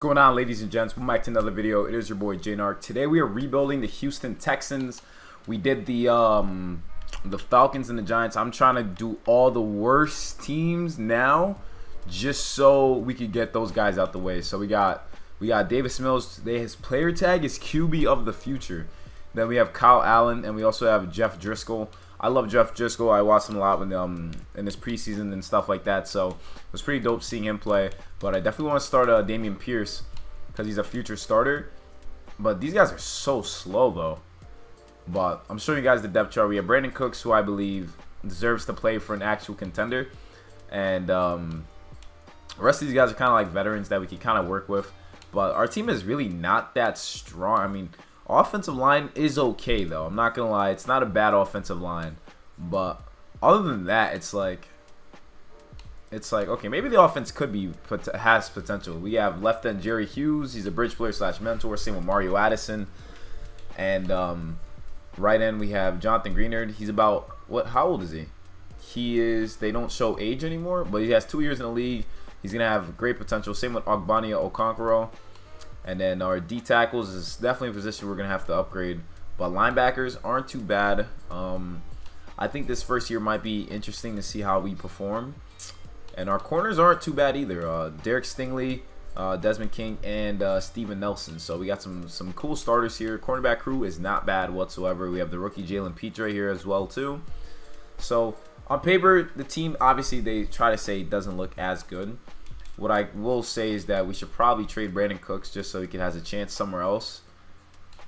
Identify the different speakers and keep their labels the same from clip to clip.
Speaker 1: What's going on, ladies and gents? Welcome back to another video. It is your boy Greenert. Today we are rebuilding the Houston Texans. We did the Falcons and the Giants. I'm trying to do all the worst teams now, just so we could get those guys out the way. So we got Davis Mills. His player tag is QB of the future. Then we have Kyle Allen, and we also have Jeff Driscoll. I love Jeff Driscoll. I watched him a lot when in his preseason and stuff like that. So it was pretty dope seeing him play. But I definitely want to start Dameon Pierce because he's a future starter. But these guys are so slow though. But I'm showing you guys the depth chart. We have Brandon Cooks, who I believe deserves to play for an actual contender, and the rest of these guys are kind of like veterans that we can kind of work with. But our team is really not that strong. I mean, offensive line is okay though. I'm not gonna lie, it's not a bad offensive line. But other than that, it's like okay, maybe the offense has potential. We have left end Jerry Hughes. He's a bridge player / mentor. Same with Mario Addison. And right end we have Jonathan Greenert. He's about how old is he? They don't show age anymore, but he has 2 years in the league. He's gonna have great potential. Same with Ogbania Okonkwo. And then our D tackles is definitely a position we're gonna have to upgrade. But linebackers aren't too bad. I think this first year might be interesting to see how we perform. And our corners aren't too bad either. Derek Stingley, Desmond King, and Steven Nelson. So we got some cool starters here. Cornerback crew is not bad whatsoever. We have the rookie Jalen Petre here as well too. So on paper, the team, obviously they try to say doesn't look as good. What I will say is that we should probably trade Brandon Cooks just so he has a chance somewhere else.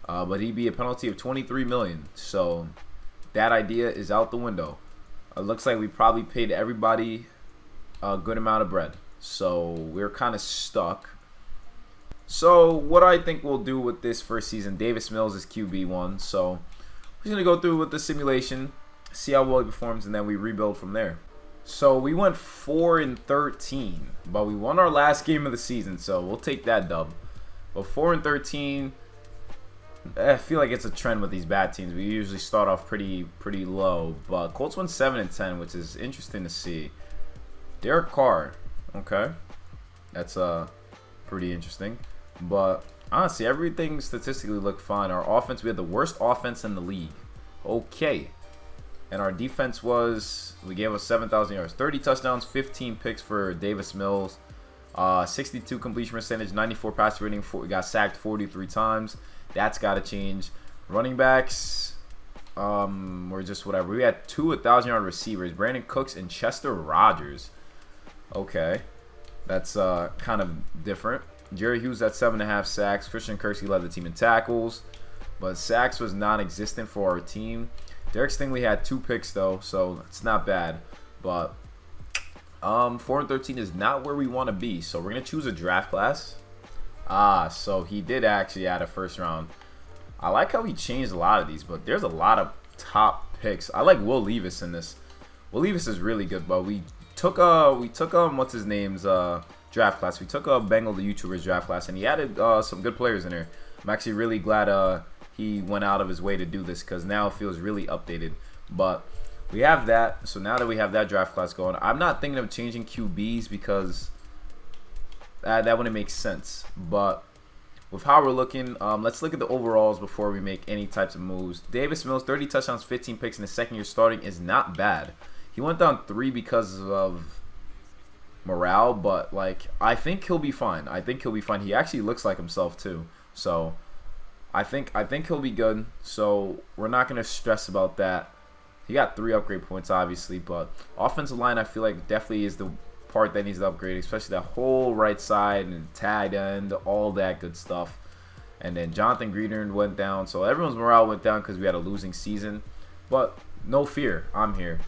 Speaker 1: But he'd be a penalty of $23 million. So that idea is out the window. It looks like we probably paid everybody a good amount of bread. So we're kind of stuck. So what I think we'll do with this first season, Davis Mills is QB1. So we're just going to go through with the simulation, see how well he performs, and then we rebuild from there. So we went 4-13, but we won our last game of the season, so we'll take that dub. But 4-13, I feel like it's a trend with these bad teams. We usually start off pretty low, but Colts went 7-10, which is interesting to see. Derek Carr, okay, that's pretty interesting. But honestly, everything statistically looked fine. Our offense, we had the worst offense in the league. Okay. And our defense we gave us 7,000 yards, 30 touchdowns, 15 picks for Davis Mills, 62 completion percentage, 94 passer rating. We got sacked 43 times. That's got to change. Running backs, we're just whatever. We had 2 1,000-yard receivers, Brandon Cooks and Chester Rogers. Okay, that's kind of different. Jerry Hughes at 7.5 sacks. Christian Kirksey led the team in tackles, but sacks was non-existent for our team. Derek Stingley had 2 picks though, so it's not bad. But 4-13 is not where we want to be, so we're gonna choose a draft class. So he did actually add a first round. I like how he changed a lot of these, but there's a lot of top picks. I like Will Levis in this. Will Levis is really good, but we took what's his name's draft class. We took Bengal the YouTuber's draft class, and he added some good players in there. I'm actually really glad he went out of his way to do this, because now it feels really updated. But we have that. So now that we have that draft class going, I'm not thinking of changing QBs because that wouldn't make sense. But with how we're looking, let's look at the overalls before we make any types of moves. Davis Mills, 30 touchdowns, 15 picks in his second year starting is not bad. He went down 3 because of morale, but like I think he'll be fine. He actually looks like himself too. So I think he'll be good. So we're not gonna stress about that. He got 3 upgrade points, obviously, but offensive line I feel like definitely is the part that needs to upgrade, especially that whole right side and tight end, all that good stuff. And then Jonathan Greenert went down, so everyone's morale went down because we had a losing season. But no fear, I'm here.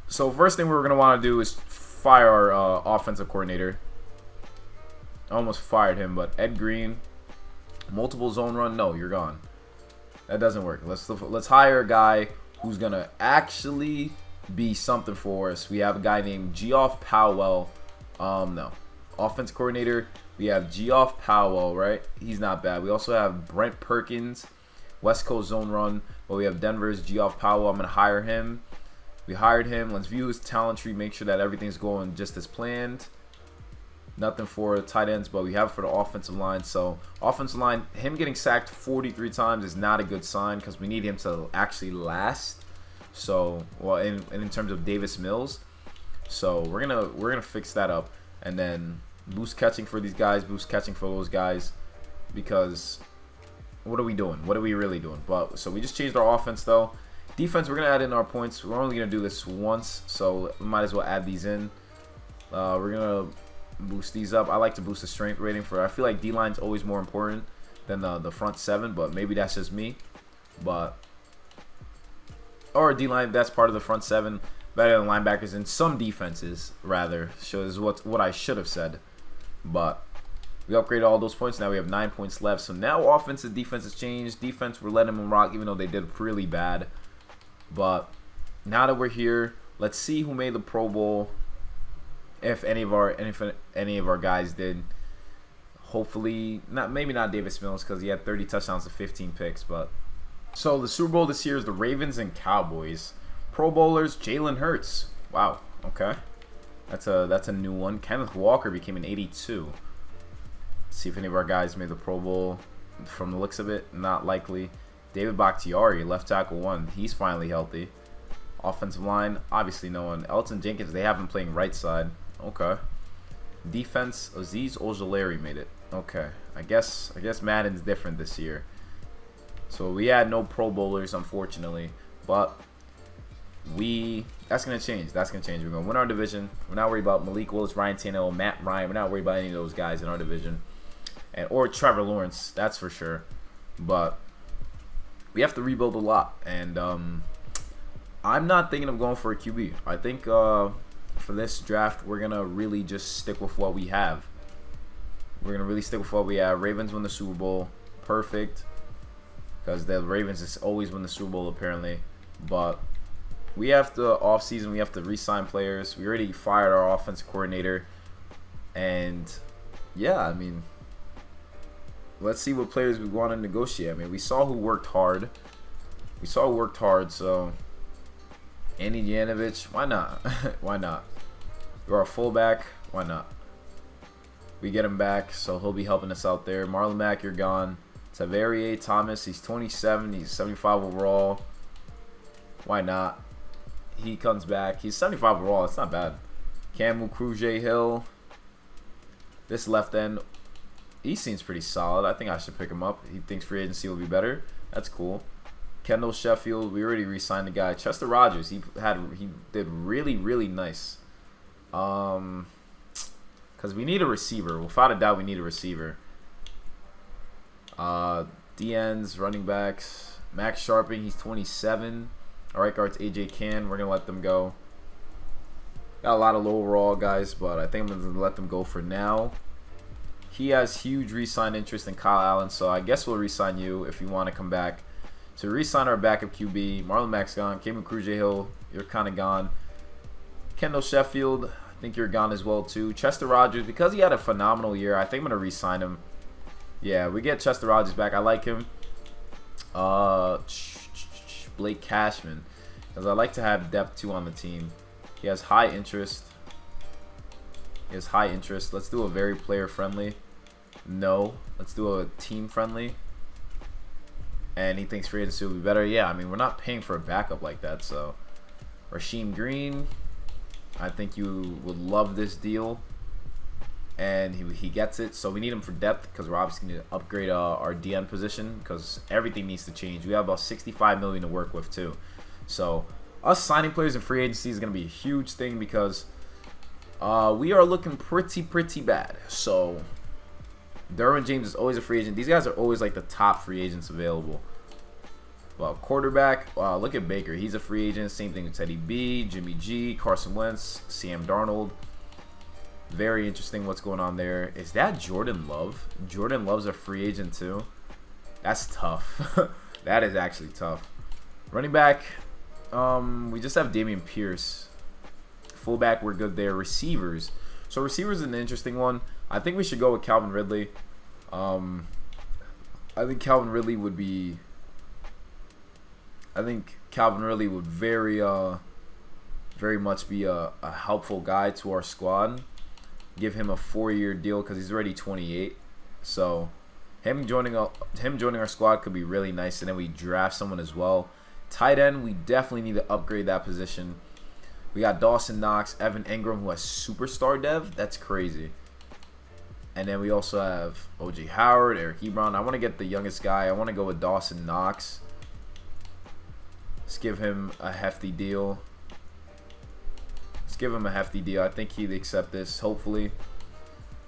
Speaker 1: So first thing we're gonna want to do is fire our offensive coordinator. I almost fired him, but Ed Green. Multiple zone run? No, you're gone. That doesn't work. Let's hire a guy who's gonna actually be something for us. We have a guy named Geoff Powell. No. Offense coordinator. We have Geoff Powell, right? He's not bad. We also have Brent Perkins, West Coast zone run. But we have Denver's Geoff Powell. I'm gonna hire him. We hired him. Let's view his talent tree. Make sure that everything's going just as planned. Nothing for tight ends, but we have it for the offensive line. So offensive line, him getting sacked 43 times is not a good sign because we need him to actually last. So, well, in terms of Davis Mills, so we're gonna fix that up, and then boost catching for these guys, boost catching for those guys, because what are we doing? What are we really doing? But so we just changed our offense though. Defense, we're gonna add in our points. We're only gonna do this once, so we might as well add these in. We're gonna boost these up. I like to boost the strength rating for. I feel like D-line's always more important than the front seven, but maybe that's just me. But or D-line, that's part of the front seven. Better than linebackers in some defenses, rather. Shows what I should have said. But we upgraded all those points. Now we have 9 points left. So now offense and defense has changed. Defense, we're letting them rock, even though they did really bad. But now that we're here, let's see who made the Pro Bowl. If any of our guys did. Hopefully, maybe not Davis Mills because he had 30 touchdowns to 15 picks. But so the Super Bowl this year is the Ravens and Cowboys. Pro Bowlers, Jalen Hurts. Wow. Okay, that's a new one. Kenneth Walker became an 82. Let's see if any of our guys made the Pro Bowl. From the looks of it, not likely. David Bakhtiari, left tackle 1. He's finally healthy. Offensive line, obviously no one. Elton Jenkins, they have him playing right side. Okay. Defense, Azeez Ojulari made it. Okay. I guess Madden's different this year. So we had no Pro Bowlers, unfortunately, but that's gonna change. That's gonna change. We're gonna win our division. We're not worried about Malik Willis, Ryan Tannehill, Matt Ryan. We're not worried about any of those guys in our division, or Trevor Lawrence. That's for sure. But we have to rebuild a lot, and I'm not thinking of going for a QB. I think for this draft, we're gonna really just stick with what we have. We're gonna really stick with what we have. Ravens win the Super Bowl, perfect, because the Ravens is always win the Super Bowl apparently. But we have to off-season. We have to re-sign players. We already fired our offensive coordinator, and yeah, I mean, let's see what players we want to negotiate. I mean, we saw who worked hard. So Andy Janovich, why not? Why not? You're our fullback. Why not? We get him back, so he'll be helping us out there. Marlon Mack, you're gone. Tavarier Thomas, he's 27. He's 75 overall. Why not? He comes back. He's 75 overall. That's not bad. Camu Cruz-Hill. This left end, he seems pretty solid. I think I should pick him up. He thinks free agency will be better. That's cool. Kendall Sheffield, we already re-signed the guy. Chester Rogers, he did really, really nice. Because we need a receiver. Without a doubt, we need a receiver. DNs, running backs. Max Sharping, he's 27. Our right guard's AJ Can. We're going to let them go. Got a lot of low overall guys, but I think I'm going to let them go for now. He has huge re-sign interest in Kyle Allen, so I guess we'll re-sign you if you want to come back. So we re-sign our backup QB. Marlon Mack's gone. Cameron Cruz-Hill, you're kind of gone. Kendall Sheffield, I think you're gone as well too. Chester Rogers, because he had a phenomenal year, I think I'm going to re-sign him. Yeah, we get Chester Rogers back. I like him. Blake Cashman, because I like to have depth too on the team. He has high interest. Let's do a very player friendly. No, let's do a team friendly. And he thinks free agency will be better. Yeah, I mean, we're not paying for a backup like that. So Rasheem Green, I think you would love this deal, and he gets it. So we need him for depth because we're obviously going to upgrade our DN position because everything needs to change. We have about $65 million to work with too. So us signing players in free agency is going to be a huge thing because we are looking pretty bad. So Derwin James is always a free agent. These guys are always like the top free agents available. Well, quarterback, wow, look at Baker. He's a free agent. Same thing with Teddy B, Jimmy G, Carson Wentz, Sam Darnold. Very interesting what's going on there. Is that Jordan Love? Jordan Love's a free agent too. That's tough. That is actually tough. Running back, we just have Dameon Pierce. Fullback, we're good there. Receivers. So receivers is an interesting one. I think we should go with Calvin Ridley. I think Calvin Ridley would be. I think Calvin Ridley would very much be a helpful guy to our squad. give him a 4-year deal because he's already 28. So him joining our squad could be really nice, and then we draft someone as well. Tight end, we definitely need to upgrade that position. We got Dawson Knox, Evan Ingram, who has superstar dev. That's crazy. And then we also have O.J. Howard, Eric Ebron. I want to get the youngest guy. I want to go with Dawson Knox. Let's give him a hefty deal. I think he'd accept this, hopefully.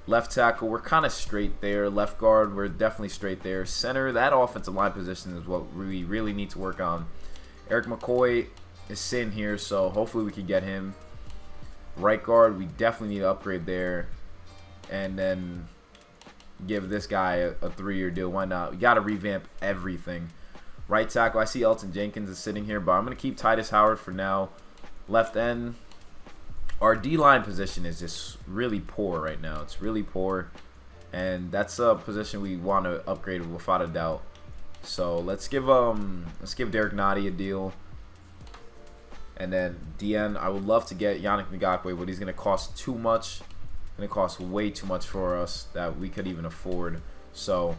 Speaker 1: Left tackle, we're kind of straight there. Left guard, we're definitely straight there. Center, that offensive line position is what we really need to work on. Eric McCoy is sitting here, so hopefully we can get him. Right guard, we definitely need to upgrade there. And then give this guy a 3-year deal. Why not? We got to revamp everything. Right tackle, I see Elton Jenkins is sitting here, but I'm going to keep Titus Howard for now. Left end, our D-line position is just really poor right now. It's really poor, and that's a position we want to upgrade without a doubt. So let's give Derek Nottie a deal. And then DN, I would love to get Yannick Ngakoue, but he's going to cost too much. Going to cost way too much for us that we could even afford. So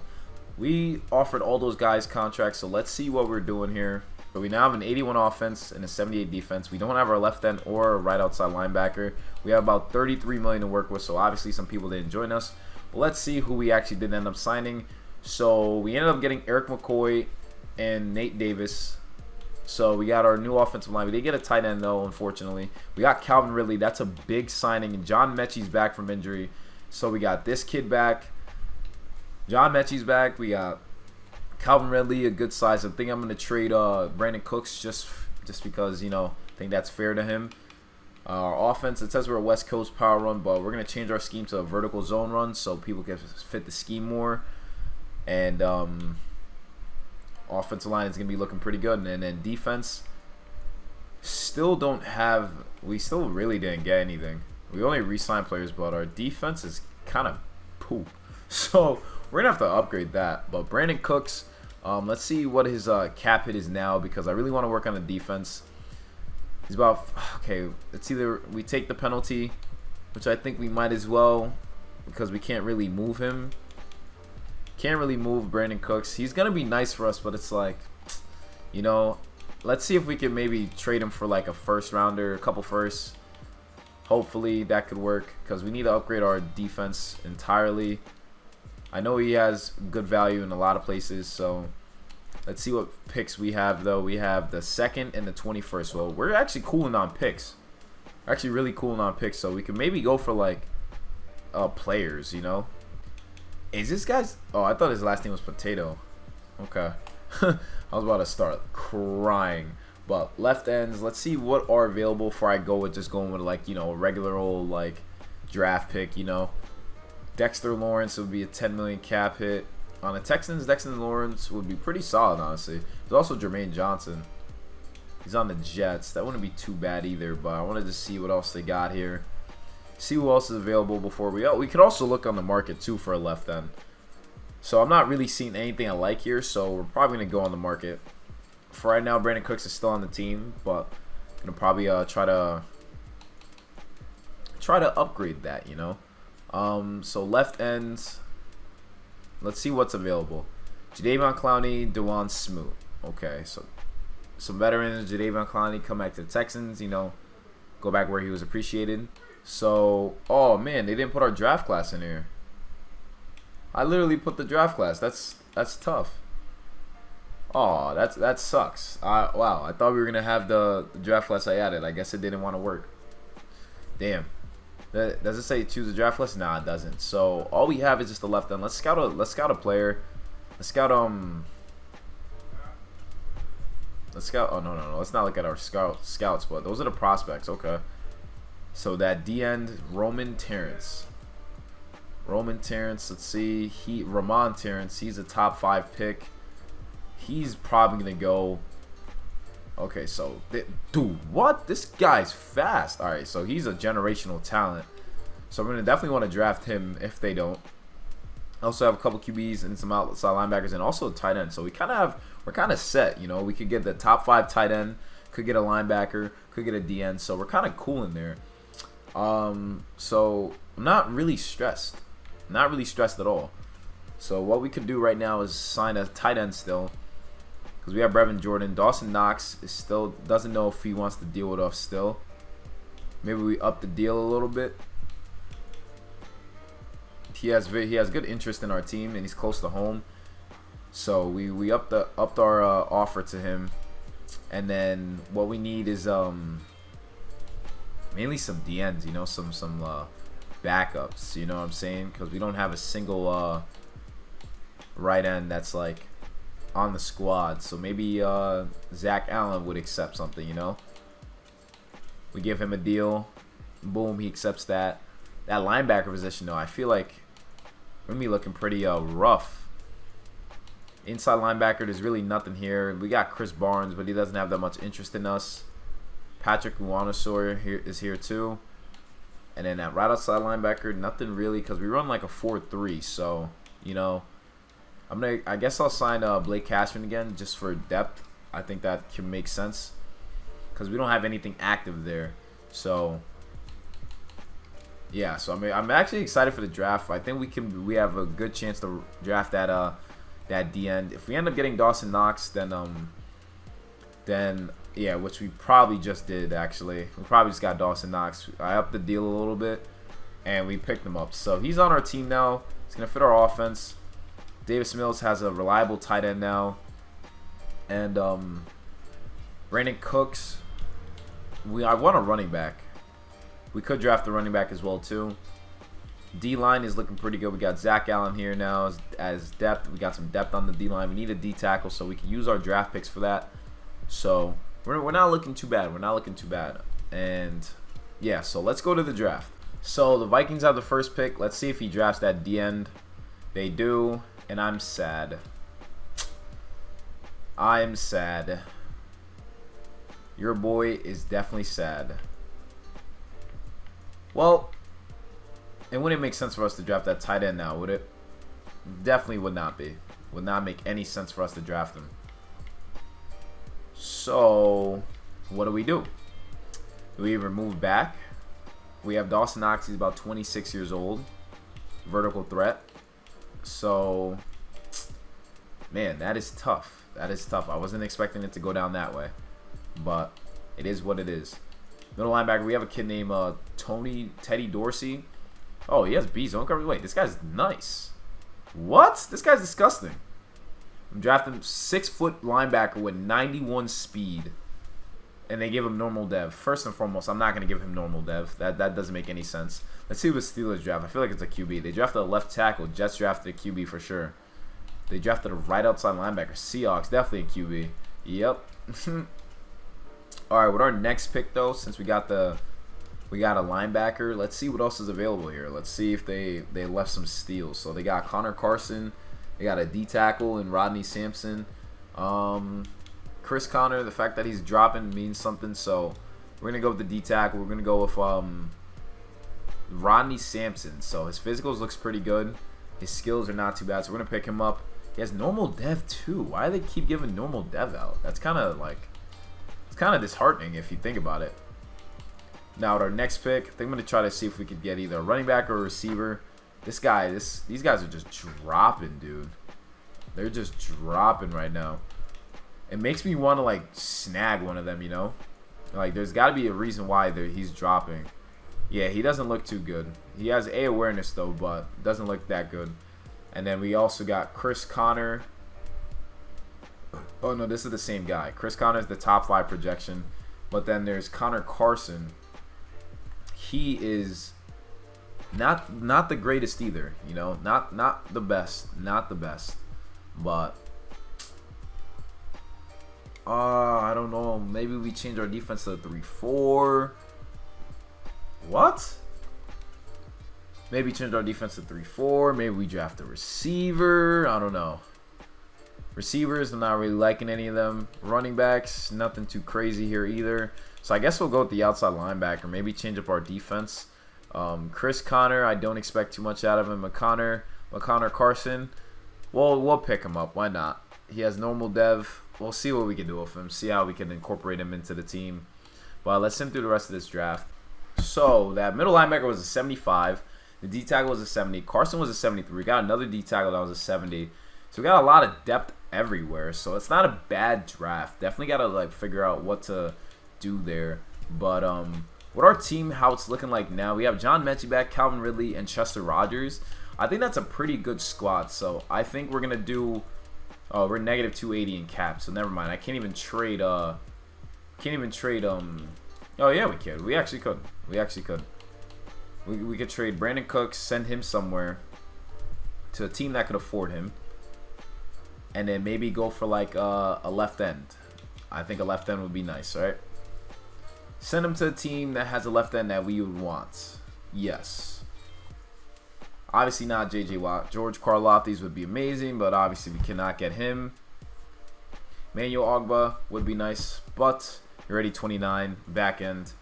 Speaker 1: we offered all those guys contracts. So let's see what we're doing here. But we now have an 81 offense and a 78 defense. We don't have our left end or a right outside linebacker. We have about 33 million to work with. So obviously some people didn't join us. But let's see who we actually did end up signing. So we ended up getting Eric McCoy and Nate Davis. So we got our new offensive line. We did get a tight end though, unfortunately. We got Calvin Ridley. That's a big signing. And John Mechie's back from injury. So we got this kid back. John Mechie's back. We got Calvin Ridley, a good size. I think I'm going to trade Brandon Cooks just because, you know, I think that's fair to him. Our offense, it says we're a West Coast power run, but we're going to change our scheme to a vertical zone run so people can fit the scheme more. And offensive line is going to be looking pretty good. And then defense, we still really didn't get anything. We only re-signed players, but our defense is kind of poop. So we're going to have to upgrade that. But Brandon Cooks, let's see what his cap hit is now, because I really want to work on the defense. He's about, okay, it's either we take the penalty, which I think we might as well, because we can't really move him. Can't really move Brandon Cooks. He's going to be nice for us, but it's like, you know, let's see if we can maybe trade him for like a first rounder, a couple firsts. Hopefully that could work, because we need to upgrade our defense entirely. I know he has good value in a lot of places, so let's see what picks we have, though. We have the 2nd and the 21st. Well, we're actually cooling on picks. We're actually really cooling on picks, so we can maybe go for like players, you know. Is this guy's... Oh, I thought his last name was Potato. Okay. I was about to start crying. But left ends, let's see what are available before I go with just going with, like, you know, a regular old, like, draft pick, you know. Dexter Lawrence would be a 10 million cap hit. On the Texans, Dexter Lawrence would be pretty solid, honestly. There's also Jermaine Johnson. He's on the Jets. That wouldn't be too bad either, but I wanted to see what else they got here. See who else is available before we could also look on the market too for a left end. So I'm not really seeing anything I like here, so we're probably going to go on the market. For right now, Brandon Cooks is still on the team, but I'm going to probably try to upgrade that, you know. So left ends, let's see what's available. Jadeveon Clowney, Dewan Smoot. Okay, so some veterans. Jadeveon Clowney come back to the Texans, you know, go back where he was appreciated. So, oh man, they didn't put our draft class in here. I literally put the draft class. That's tough. Oh, that sucks. Wow, I thought we were gonna have the draft class I added. I guess it didn't want to work. Damn. Does it say choose a draft list? Nah, it doesn't. So all we have is just the left end. Let's scout a player. Let's scout oh no. Let's not look at our scouts, but those are the prospects. Okay. So that D end, Roman Terrence. Let's see. Ramon Terrence, he's a top 5 pick. He's probably gonna go. Okay, so dude, what? This guy's fast. All right, so he's a generational talent. So I'm gonna definitely want to draft him if they don't. I also have a couple QBs and some outside linebackers and also a tight end. So we're kind of set. You know, we could get the top 5 tight end, could get a linebacker, could get a DN. So we're kind of cool in there. So I'm not really stressed. Not really stressed at all. So what we could do right now is sign a tight end still. Because we have Brevin Jordan. Dawson Knox is still doesn't know if he wants to deal with us still. Maybe we up the deal a little bit. He has good interest in our team and he's close to home. So we upped our offer to him. And then what we need is mainly some DNs, you know, some backups, you know what I'm saying? Because we don't have a single right end that's like on the squad. So maybe Zach Allen would accept something, you know? We give him a deal. Boom, he accepts that. That linebacker position, though, I feel like we're going to be looking pretty rough. Inside linebacker, there's really nothing here. We got Chris Barnes, but he doesn't have that much interest in us. Patrick Uwanasoyer is here too. And then at right outside linebacker, nothing really because we run like a 4-3. So, you know, I guess I'll sign Blake Cashman again just for depth. I think that can make sense because we don't have anything active there. So, yeah. So I'm actually excited for the draft. I think we have a good chance to draft that D end. If we end up getting Dawson Knox, then yeah, which we probably just did actually. We probably just got Dawson Knox. I upped the deal a little bit, and we picked him up. So he's on our team now. He's gonna fit our offense. Davis Mills has a reliable tight end now, and Brandon Cooks. I want a running back. We could draft the running back as well too. D-line is looking pretty good. We got Zach Allen here now as depth. We got some depth on the D-line. We need a D-tackle, so we can use our draft picks for that. So we're not looking too bad. We're not looking too bad. And, yeah, so let's go to the draft. So the Vikings have the first pick. Let's see if he drafts that D-end. They do, and I'm sad. I'm sad. Your boy is definitely sad. Well, it wouldn't make sense for us to draft that tight end now, would it? Definitely would not be. Would not make any sense for us to draft him. So, what do? Do we either move back? We have Dawson Knox. He's about 26 years old. Vertical threat. So, man, that is tough. That is tough. I wasn't expecting it to go down that way. But it is what it is. Middle linebacker, we have a kid named Teddy Dorsey. Oh, he has B zone coverage. Wait, this guy's nice. What? This guy's disgusting. I'm drafting 6-foot linebacker with 91 speed. And they give him normal dev. First and foremost, I'm not going to give him normal dev. That doesn't make any sense. Let's see what the Steelers draft. I feel like it's a QB. They drafted a left tackle. Jets drafted a QB for sure. They drafted a right outside linebacker. Seahawks, definitely a QB. Yep. Alright, with our next pick, though, since we got a linebacker, let's see what else is available here. Let's see if they left some steals. So they got Connor Carson. They got a D-tackle in Rodney Sampson. Chris Connor, the fact that he's dropping means something. So we're going to go with the D-tackle. We're going to go with Rodney Sampson. So his physicals looks pretty good. His skills are not too bad. So we're going to pick him up. He has normal dev too. Why do they keep giving normal dev out? That's kind of like, it's kind of disheartening if you think about it. Now, at our next pick, I think I'm going to try to see if we could get either a running back or a receiver. These guys are just dropping, dude. They're just dropping right now. It makes me want to, like, snag one of them, you know? Like, there's got to be a reason why he's dropping. Yeah, he doesn't look too good. He has A awareness, though, but doesn't look that good. And then we also got Chris Connor. Oh, no, this is the same guy. Chris Connor is the top 5 projection. But then there's Connor Carson. He is not the greatest either, you know, not the best, but I don't know. Maybe we change our defense to a 3-4. What? Maybe change our defense to 3-4. Maybe we draft a receiver. I don't know. Receivers, I'm not really liking any of them. Running backs, nothing too crazy here either. So I guess we'll go with the outside linebacker. Maybe change up our defense. Chris Connor, I don't expect too much out of him. Connor Carson, we'll pick him up. Why not? He has normal dev. We'll see what we can do with him. See how we can incorporate him into the team. But let's sim through the rest of this draft. So that middle linebacker was a 75. The D tackle was a 70. Carson was a 73. We got another D tackle that was a 70. So we got a lot of depth everywhere. So it's not a bad draft. Definitely got to like figure out what to do there. But what our team, how it's looking like now, we have John Mechie back, Calvin Ridley, and Chester Rogers. I think that's a pretty good squad. So I think we're gonna do. Oh, we're negative 280 in cap. So never mind. I can't even trade. Oh yeah, we could. We actually could. We could trade Brandon Cooks, send him somewhere to a team that could afford him, and then maybe go for like a left end. I think a left end would be nice, right? Send him to a team that has a left end that we would want. Yes. Obviously not J.J. Watt. George Karlaftis would be amazing, but obviously we cannot get him. Manuel Ogba would be nice, but you're already 29, back end.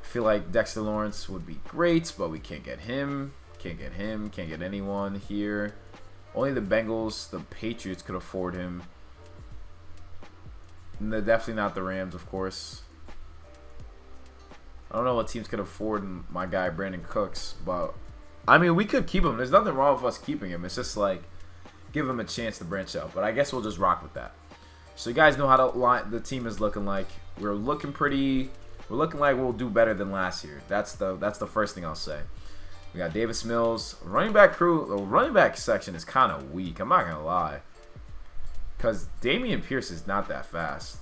Speaker 1: I feel like Dexter Lawrence would be great, but we can't get him. Can't get anyone here. Only the Bengals, the Patriots could afford him. And they're definitely not the Rams, of course. I don't know what teams could afford my guy Brandon Cooks, but I mean, we could keep him. There's nothing wrong with us keeping him. It's just like give him a chance to branch out. But I guess we'll just rock with that. So you guys know how the team is looking like. We're looking like we'll do better than last year. That's the first thing I'll say. We got Davis Mills. Running back crew. The running back section is kind of weak. I'm not gonna lie. Because Dameon Pierce is not that fast.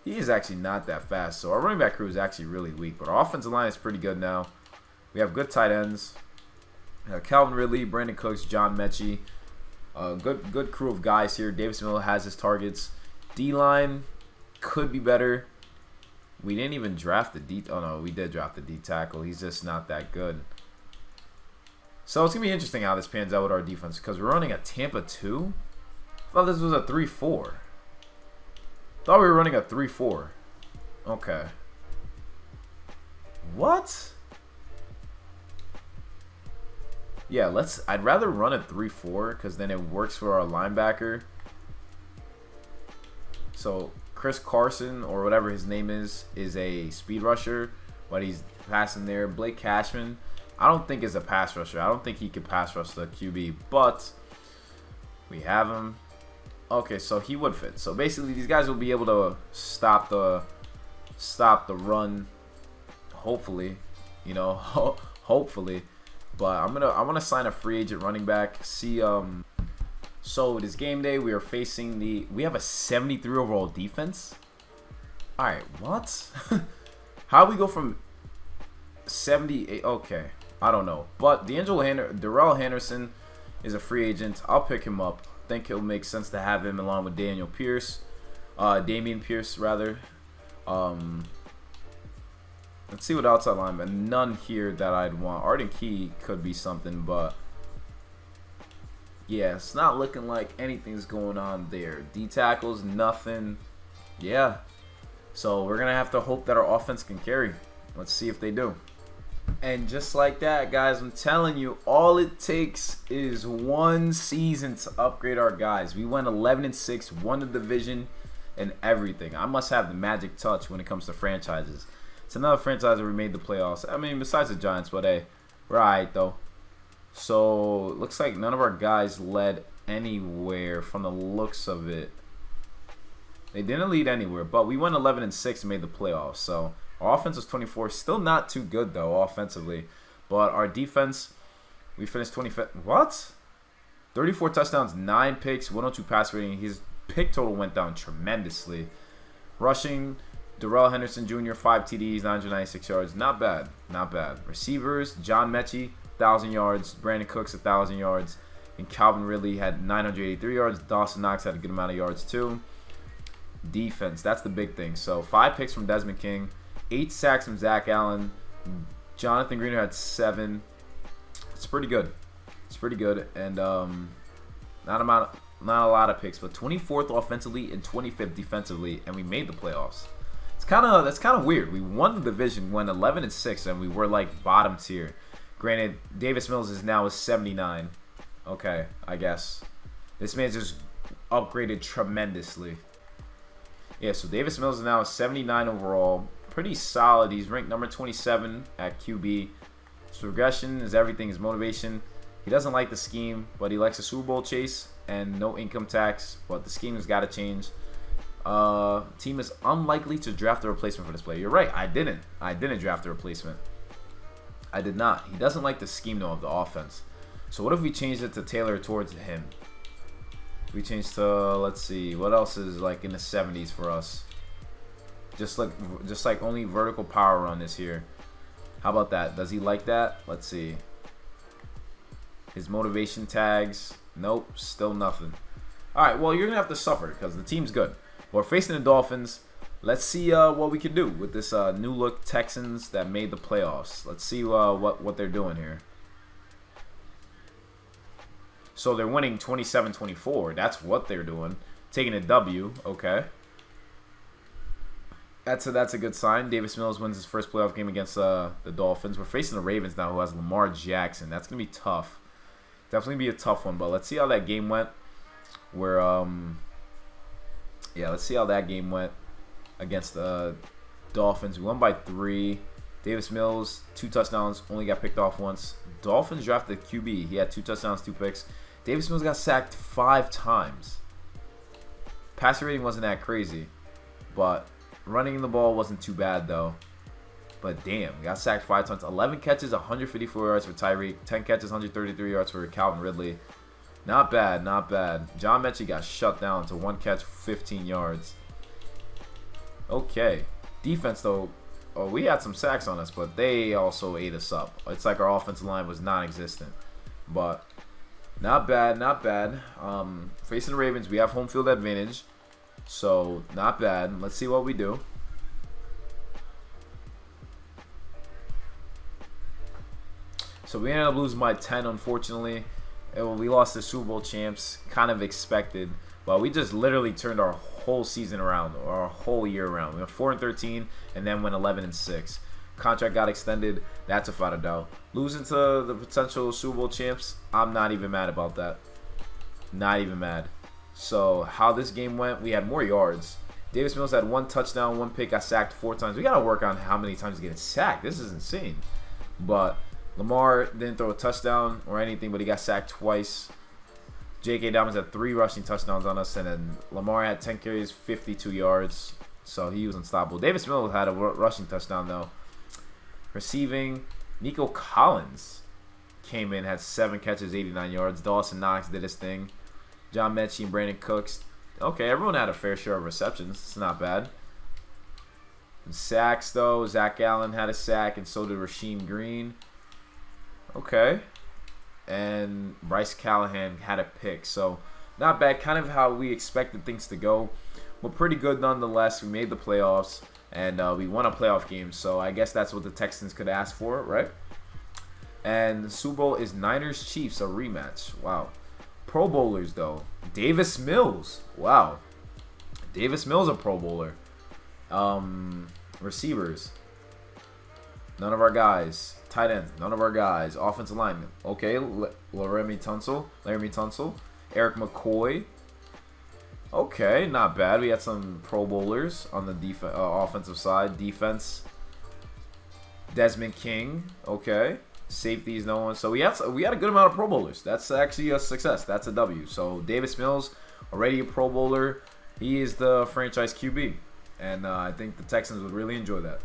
Speaker 1: He is actually not that fast. So our running back crew is actually really weak. But our offensive line is pretty good now. We have good tight ends. Calvin Ridley, Brandon Cooks, John Mechie. Good crew of guys here. Davis Miller has his targets. D-line could be better. We didn't even draft the D. Oh, no, we did draft the D tackle. He's just not that good. So it's going to be interesting how this pans out with our defense because we're running a Tampa 2. I thought this was a 3-4. Thought we were running a 3-4. Okay. What? Yeah, I'd rather run a 3-4 because then it works for our linebacker. So Chris Carson or whatever his name is a speed rusher, but he's passing there. Blake Cashman, I don't think is a pass rusher. I don't think he could pass rush the QB, but we have him. Okay, so he would fit. So basically, these guys will be able to stop the run. Hopefully, you know, hopefully. But I want to sign a free agent running back. See, so it is game day. We are facing we have a 73 overall defense. All right, what? How we go from 78? Okay, I don't know. But Darrell Henderson is a free agent. I'll pick him up. I think it'll make sense to have him along with Dameon Pierce rather. Let's see what outside lineman. None here that I'd want. Arden Key could be something, but yeah, it's not looking like anything's going on there. D tackles, nothing. Yeah. So we're going to have to hope that our offense can carry. Let's see if they do. And just like that, guys, I'm telling you, all it takes is one season to upgrade our guys. We went 11-6, won the division, and everything. I must have the magic touch when it comes to franchises. It's another franchise where we made the playoffs. I mean, besides the Giants, but hey, we're alright though. So looks like none of our guys led anywhere from the looks of it. They didn't lead anywhere, but we went 11-6 and made the playoffs. So our offense was 24, still not too good though offensively. But our defense, we finished 25th. What? 34 touchdowns, 9 picks, 102 pass rating. His pick total went down tremendously. Rushing, Darrell Henderson Jr., 5 TDs, 996 yards. Not bad. Not bad. Receivers, John Mechie, 1,000 yards. Brandon Cooks, 1,000 yards. And Calvin Ridley had 983 yards. Dawson Knox had a good amount of yards too. Defense, that's the big thing. So 5 picks from Desmond King, 8 sacks from Zach Allen. Jonathan Greener had 7. It's pretty good. It's pretty good. And not a lot of picks, but 24th offensively and 25th defensively, and we made the playoffs. That's kind of weird. We won the division, went 11-6, and we were like bottom tier. Granted, Davis Mills is now 79. Okay, I guess this man just upgraded tremendously. Yeah, so Davis Mills is now 79 overall. pretty solid. He's ranked number 27 at QB. His progression is everything. His motivation. He doesn't like the scheme, but he likes a Super Bowl chase and no income tax. But the scheme has got to change. Team is unlikely to draft a replacement for this player. You're right. I didn't draft a replacement. I did not. He doesn't like the scheme though of the offense. So what if we changed it to tailor towards him? We changed to, let's see, what else is like in the 70s for us? Just like only vertical power run is here. How about that? Does he like that? Let's see. His motivation tags. Nope, still nothing. All right, well, you're going to have to suffer because the team's good. We're facing the Dolphins. Let's see what we can do with this new look Texans that made the playoffs. Let's see what they're doing here. So they're winning 27-24. That's what they're doing. Taking a W. Okay. That's a good sign. Davis Mills wins his first playoff game against the Dolphins. We're facing the Ravens now, who has Lamar Jackson. That's gonna be tough. Definitely be a tough one. But let's see how that game went. Let's see how that game went against the Dolphins. We won by 3. Davis Mills, 2 touchdowns, only got picked off once. Dolphins drafted QB. He had 2 touchdowns, 2 picks. Davis Mills got sacked 5 times. Passer rating wasn't that crazy, but running the ball wasn't too bad though. But damn, got sacked 5 times. 11 catches, 154 yards for Tyreek. 10 catches, 133 yards for Calvin Ridley. Not bad, not bad. John Mechie got shut down to 1 catch, 15 yards. Okay. Defense though, we had some sacks on us, but they also ate us up. It's like our offensive line was non-existent. But not bad, not bad. Facing the Ravens, we have home field advantage. So, not bad. Let's see what we do. So, we ended up losing by 10, unfortunately. We lost the Super Bowl champs. Kind of expected. But we just literally turned our whole season around, or our whole year around. We went 4-13, and then went 11-6. Contract got extended. That's without a doubt. Losing to the potential Super Bowl champs, I'm not even mad about that. Not even mad. So, how this game went, we had more yards. Davis Mills had 1 touchdown, 1 pick, got sacked 4 times. We got to work on how many times he's getting sacked. This is insane. But Lamar didn't throw a touchdown or anything, but he got sacked twice. J.K. Dobbins had 3 rushing touchdowns on us, and then Lamar had 10 carries, 52 yards. So, he was unstoppable. Davis Mills had a rushing touchdown, though. Receiving, Nico Collins came in, had 7 catches, 89 yards. Dawson Knox did his thing. John Mechie and Brandon Cooks. Okay, everyone had a fair share of receptions. It's not bad. And sacks, though. Zach Allen had a sack, and so did Rasheem Green. Okay. And Bryce Callahan had a pick. So, not bad. Kind of how we expected things to go. But pretty good nonetheless. We made the playoffs. And we won a playoff game. So, I guess that's what the Texans could ask for, right? And the Super Bowl is Niners-Chiefs, a rematch. Wow. Pro Bowlers, though. Davis Mills. Wow. Davis Mills, a Pro Bowler. Receivers. None of our guys. Tight ends. None of our guys. Offensive linemen. Okay. Laramie Tunsil. Eric McCoy. Okay. Not bad. We had some Pro Bowlers on the offensive side. Defense. Desmond King. Okay. Safeties, no one. So we had a good amount of Pro Bowlers. That's actually a success. That's a W. So Davis Mills, already a Pro Bowler. He is the franchise QB. And I think the Texans would really enjoy that.